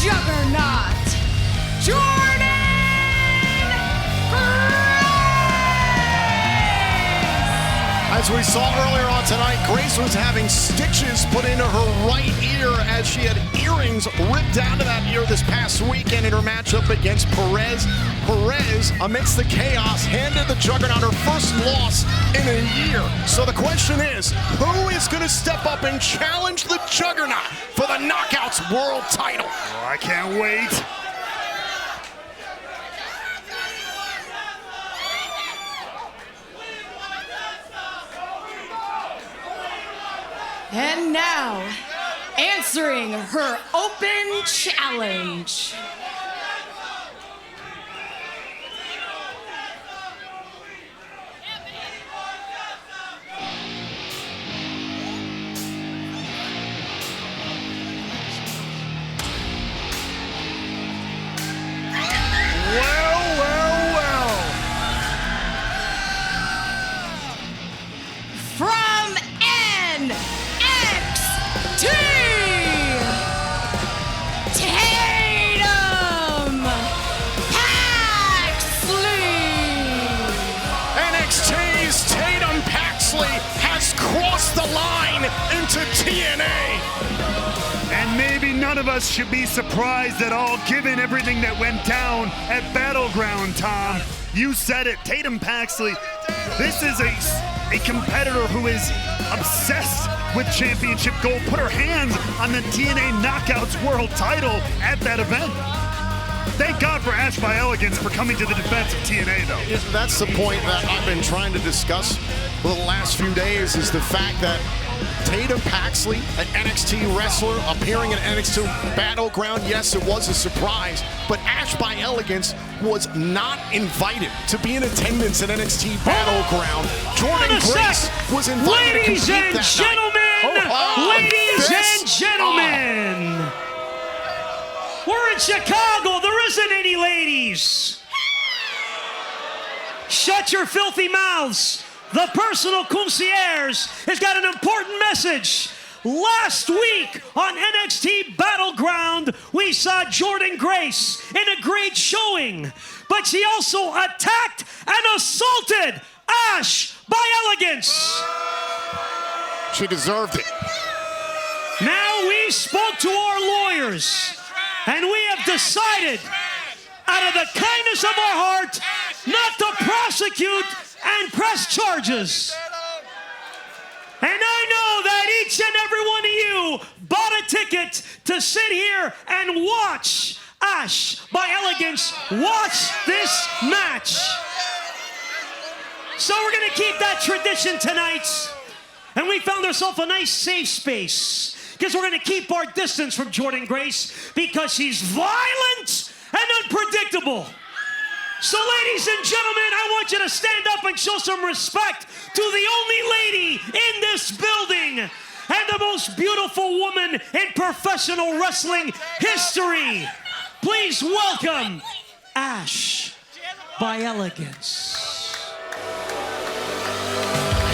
juggernaut, Jordynne Grace! As we saw earlier on tonight, Grace was having stitches put into her right ear as she had earrings ripped down to that ear this past weekend in her matchup against Perez. Perez, amidst the chaos, handed the Juggernaut her first loss in a year. So the question is, who is going to step up and challenge the Juggernaut for the Knockouts World title? Oh, I can't wait. And now, answering her open challenge. From NXT, Tatum Paxley. NXT's Tatum Paxley has crossed the line into TNA. And maybe none of us should be surprised at all, given everything that went down at Battleground, Tom. You said it, Tatum Paxley. This is a competitor who is obsessed with championship gold. Put her hands on the TNA Knockouts World title at that event. Thank God for Ash by Elegance for coming to the defense of TNA, though. That's the point that I've been trying to discuss for the last few days, is the fact that Tatum Paxley, an NXT wrestler appearing in NXT Battleground, yes, it was a surprise, but Ash by Elegance was not invited to be in attendance at NXT Battleground. Jordynne Grace was invited to compete that night. Ladies and gentlemen, we're in Chicago. There isn't any ladies. Shut your filthy mouths. The personal concierge has got an important message. Last week on NXT Battleground, we saw Jordynne Grace in a great showing, but she also attacked and assaulted Ash by Elegance. She deserved it. Now we spoke to our lawyers, and we have decided, out of the kindness of our heart, not to prosecute and press charges. And I know that each and every one of you bought a ticket to sit here and watch Ash by Elegance watch this match. So we're gonna keep that tradition tonight. And we found ourselves a nice safe space, because we're gonna keep our distance from Jordynne Grace because she's violent and unpredictable. So ladies and gentlemen, I want you to stand up and show some respect to the only lady in this building and the most beautiful woman in professional wrestling history. Please welcome Ash by Elegance.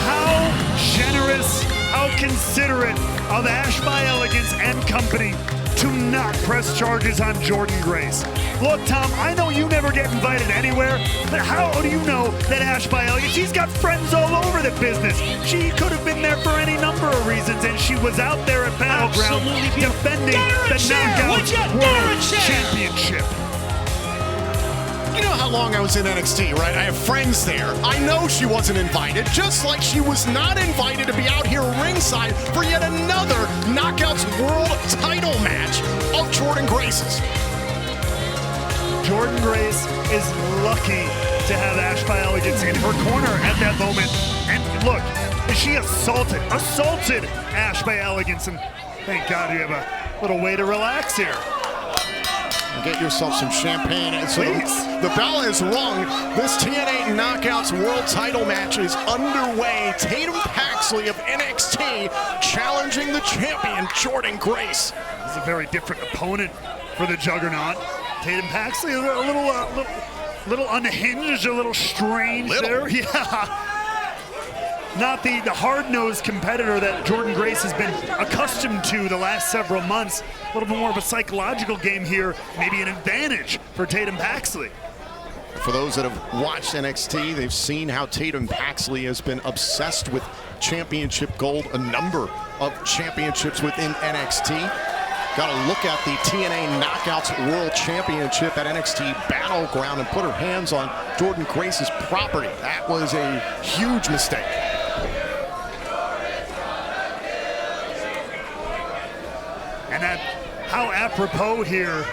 How generous, how considerate of Ash by Elegance and company to not press charges on Jordynne Grace. Look, Tom, I know you never get invited anywhere, but how do you know that Ash by Elegance, she's got friends all over the business. She could have been there for any number of reasons, and she was out there at Battleground defending the Knockouts World Championship. You know how long I was in NXT, right? I have friends there. I know she wasn't invited, just like she was not invited to be out here ringside for yet another Knockouts World title match of Jordynne Grace's. Jordynne Grace is lucky to have Ash by Elegance in her corner at that moment. And look, she assaulted Ash by Elegance, and thank God you have a little way to relax here. Get yourself some champagne. And so the bell is rung. This TNA Knockouts World title match is underway. Tatum Paxley of NXT challenging the champion, Jordynne Grace. This is a very different opponent for the Juggernaut. Tatum Paxley a little unhinged, a little strange there. Yeah. not the hard-nosed competitor that Jordynne Grace has been accustomed to the last several months. A little bit more of a psychological game here, maybe an advantage for Tatum Paxley. For those that have watched NXT, they've seen how Tatum Paxley has been obsessed with championship gold, a number of championships within NXT. Got to look at the TNA Knockouts World Championship at NXT Battleground and put her hands on Jordynne Grace's property. That was a huge mistake. And how apropos here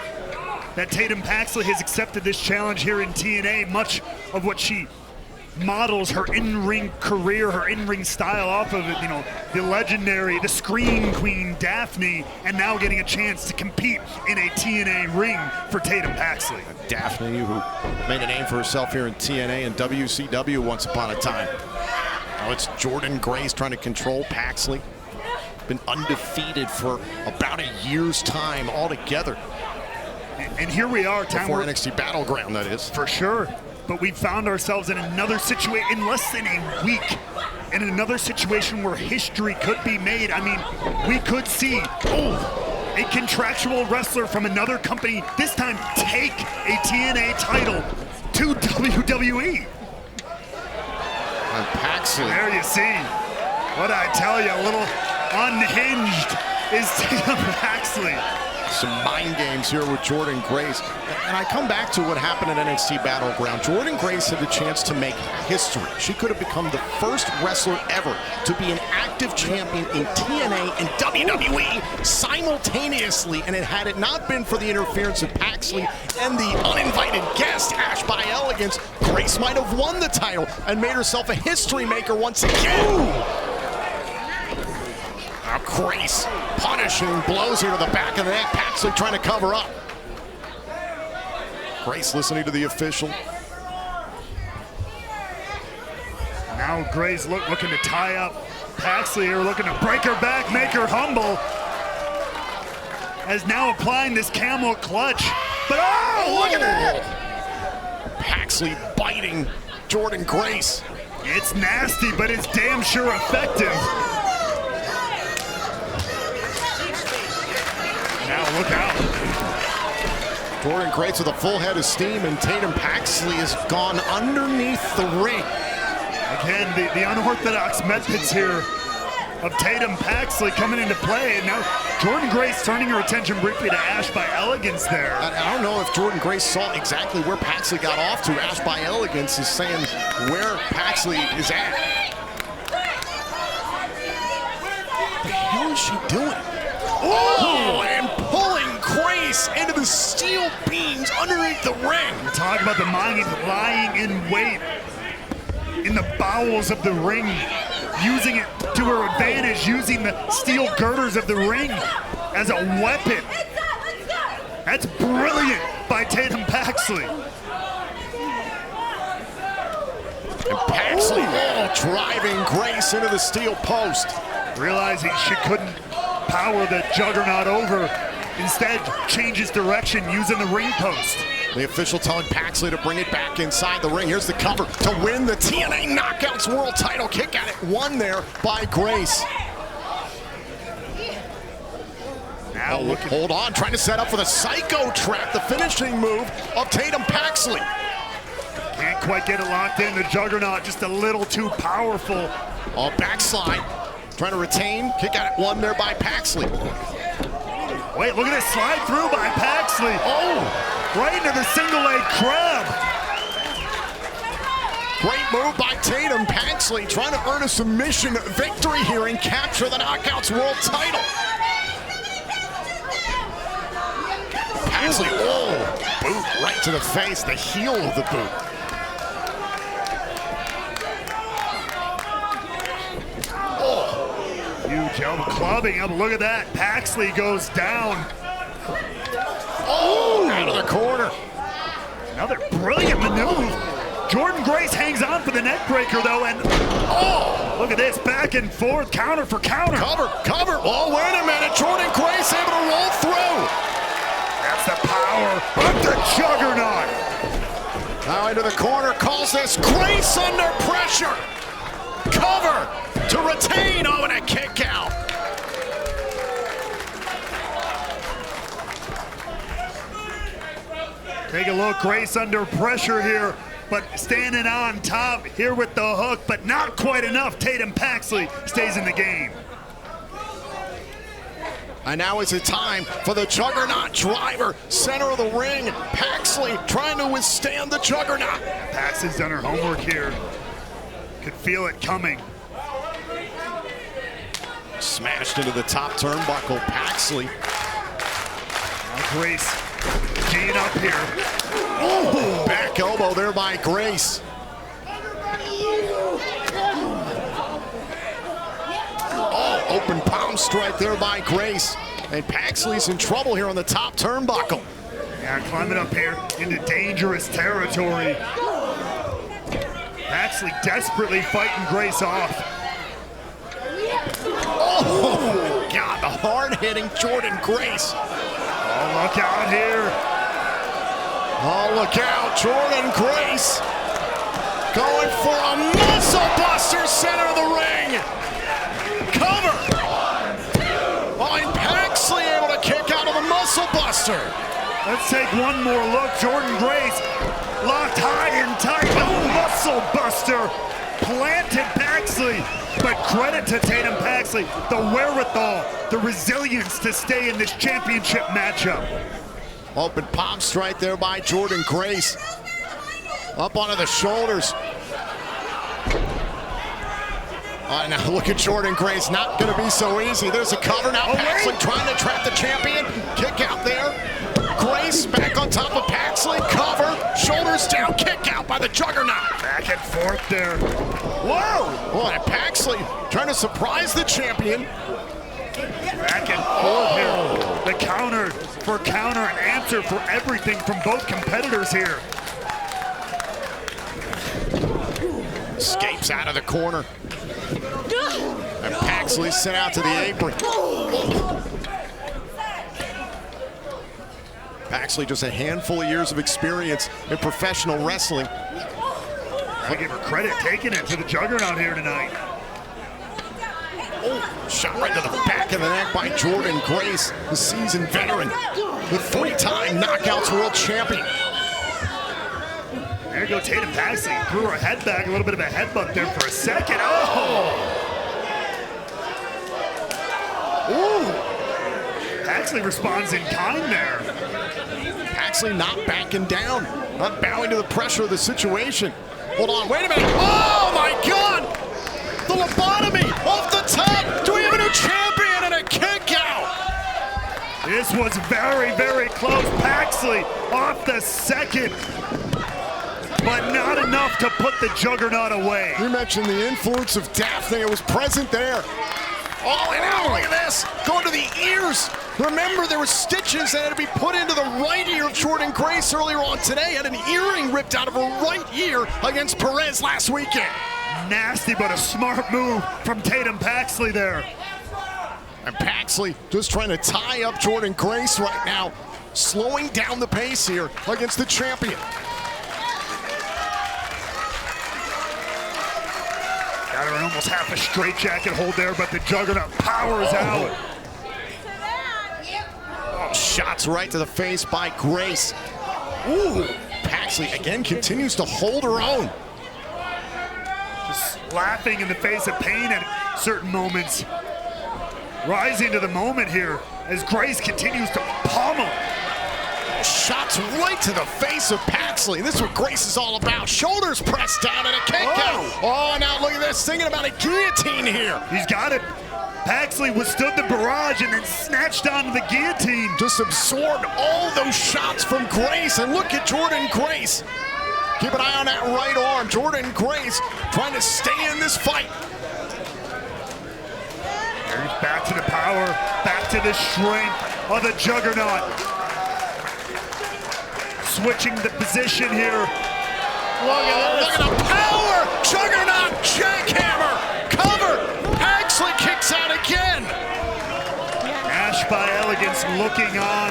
that Tatum Paxley has accepted this challenge here in TNA. Much of what she models her in-ring career, her in-ring style off of it, you know, the legendary, the Scream Queen Daphne, and now getting a chance to compete in a TNA ring for Tatum Paxley. Daphne, who made a name for herself here in TNA and WCW once upon a time. Now it's Jordynne Grace trying to control Paxley. Been undefeated for about a year's time altogether. And here we are, before NXT Battleground, that is. For sure. But we found ourselves in another situation, in less than a week, in another situation where history could be made. I mean, we could see, a contractual wrestler from another company, this time take a TNA title to WWE. And Paxley. There you see. What I tell you, a little unhinged is Tatum Paxley. Some mind games here with Jordynne Grace. And I come back to what happened at NXT Battleground. Jordynne Grace had the chance to make history. She could have become the first wrestler ever to be an active champion in TNA and WWE simultaneously. And had it not been for the interference of Paxley and the uninvited guest, Ash by Elegance, Grace might have won the title and made herself a history maker once again. Now Grace punishing blows here to the back of the neck. Paxley trying to cover up. Grace listening to the official. Now Grace looking to tie up Paxley here, looking to break her back, make her humble. As now applying this camel clutch. But look at that! Paxley biting Jordynne Grace. It's nasty, but it's damn sure effective. Now look out. Jordynne Grace with a full head of steam, and Tatum Paxley has gone underneath the ring. Again, the unorthodox methods here of Tatum Paxley coming into play. And now Jordynne Grace turning her attention briefly to Ash by Elegance there. I don't know if Jordynne Grace saw exactly where Paxley got off to. Ash by Elegance is saying where Paxley is at. What the hell is she doing? Oh, and pulling Grace into the steel beams underneath the ring. Talk about the mind lying in wait in the bowels of the ring, using it to her advantage, using the steel girders of the ring as a weapon. That's brilliant by Tatum Paxley. And Paxley driving Grace into the steel post. Realizing she couldn't power the juggernaut over, instead changes direction using the ring post. The official telling Paxley to bring it back inside the ring. Here's the cover to win the TNA Knockouts World title. Kick at it, won there by Grace. Now hold on, trying to set up for the Psycho Trap, the finishing move of Tatum Paxley. Can't quite get it locked in. The juggernaut just a little too powerful. Oh, backslide, trying to retain. Kick at it, won there by Paxley. Wait, look at this slide through by Paxley. Right into the single leg crab. Great move by Tatum Paxley, trying to earn a submission victory here and capture the Knockouts World title. Paxley, boot right to the face, the heel of the boot. Huge elbow clubbing up. Look at that. Paxley goes down. Out of the corner. Another brilliant maneuver. Jordynne Grace hangs on for the neck breaker though, and look at this, back and forth, counter for counter. Cover. Oh, wait a minute. Jordynne Grace able to roll through. That's the power of the juggernaut. Now into the corner, calls this Grace under pressure. Cover to retain. Oh, and a kick out. Take a look, Grace under pressure here, but standing on top here with the hook, but not quite enough. Tatum Paxley stays in the game. And now is the time for the Juggernaut driver, center of the ring. Paxley trying to withstand the Juggernaut. Paxley's done her homework here. Could feel it coming. Smashed into the top turnbuckle, Paxley. Now Grace G'ing up here. Oh, back elbow there by Grace. Oh, open palm strike there by Grace. And Paxley's in trouble here on the top turnbuckle. Yeah, climbing up here into dangerous territory. Paxley desperately fighting Grace off. Oh, God, the hard-hitting Jordynne Grace. Oh, look out here. Oh, look out, Jordynne Grace. Going for a muscle buster, center of the ring. Cover. Oh, and Paxley able to kick out of the muscle buster. Let's take one more look. Jordynne Grace locked high and tight. Oh, muscle buster. Planted Paxley. But credit to Tatum Paxley, the wherewithal, the resilience to stay in this championship matchup. Open palm strike there by Jordynne Grace. Up onto the shoulders. Now look at Jordynne Grace, not going to be so easy. There's a cover now. Paxley trying to trap the champion. Kick out there. Grace back on top of Paxley. Cover, shoulders down, kick out by the Juggernaut. Back and forth there. Whoa! Oh, and Paxley trying to surprise the champion. Back and forth here. The counter for counter and answer for everything from both competitors here. Escapes out of the corner. And Paxley sent out to the apron. Paxley just a handful of years of experience in professional wrestling. I give her credit taking it to the Juggernaut here tonight. Oh, shot right to the back of the neck by Jordynne Grace, the seasoned veteran, the three-time Knockouts World Champion. There you go, Tatum Paxley threw her head back, a little bit of a headbutt there for a second. Oh! Ooh! Paxley responds in kind there. Paxley not backing down, not bowing to the pressure of the situation. Hold on, wait a minute. Oh my God! The lobotomy off the top. Do we have a new champion and a kick out? This was very, very close. Paxley off the second, but not enough to put the Juggernaut away. You mentioned the influence of Daphne. It was present there. Oh, and now look at this. Going to the ears. Remember, there were stitches that had to be put into the right ear of Jordynne Grace earlier on today. Had an earring ripped out of her right ear against Perez last weekend. Nasty, but a smart move from Tatum Paxley there. And Paxley just trying to tie up Jordynne Grace right now, slowing down the pace here against the champion. Got her in almost half a straitjacket hold there, but the Juggernaut powers out. Oh, shots right to the face by Grace. Ooh, Paxley again continues to hold her own. Just laughing in the face of pain at certain moments. Rising to the moment here as Grace continues to pummel. Shots right to the face of Paxley. This is what Grace is all about. Shoulders pressed down and a kick out. Oh, now look at this. Thinking about a guillotine here. He's got it. Paxley withstood the barrage and then snatched onto the guillotine. Just absorbed all those shots from Grace. And look at Jordynne Grace. Keep an eye on that right arm. Jordynne Grace trying to stay in this fight. There's back to the power, back to the strength of the Juggernaut. Switching the position here. Look at the power! Juggernaut jackhammer! Cover! Paxley kicks out again! Ash by Elegance looking on.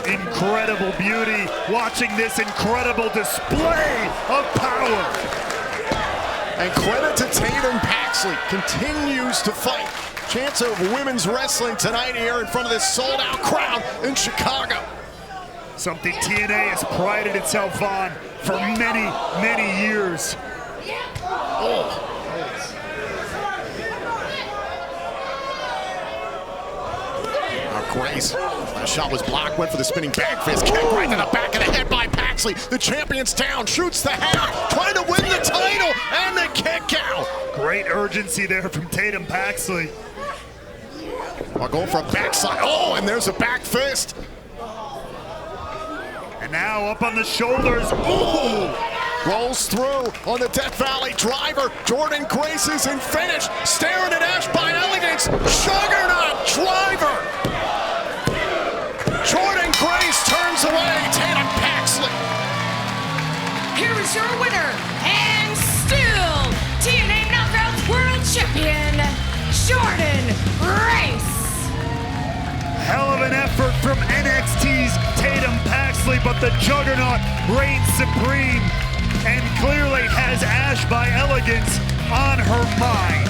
Incredible beauty. Watching this incredible display of power. And credit to Tatum Paxley, continues to fight. Chance of women's wrestling tonight here in front of this sold-out crowd in Chicago. Something TNA has prided itself on for many, many years. Oh. Grace. That shot was blocked, went for the spinning back fist, kick right to the back of the head by Paxley. The champion's down, shoots the half, trying to win the title, and the kick out. Great urgency there from Tatum Paxley. While going for a backside. Oh, and there's a back fist. And now up on the shoulders. Ooh! Rolls through on the Death Valley driver. Jordynne Grace is in finish, staring at Ash by Elegance. Juggernaut driver. Jordynne Grace turns away Tatum Paxley. Here is your winner and still TNA Knockouts World Champion, Jordynne Grace. Hell of an effort from NXT's Tatum Paxley, but the Juggernaut reigns supreme and clearly has Ash by Elegance on her mind.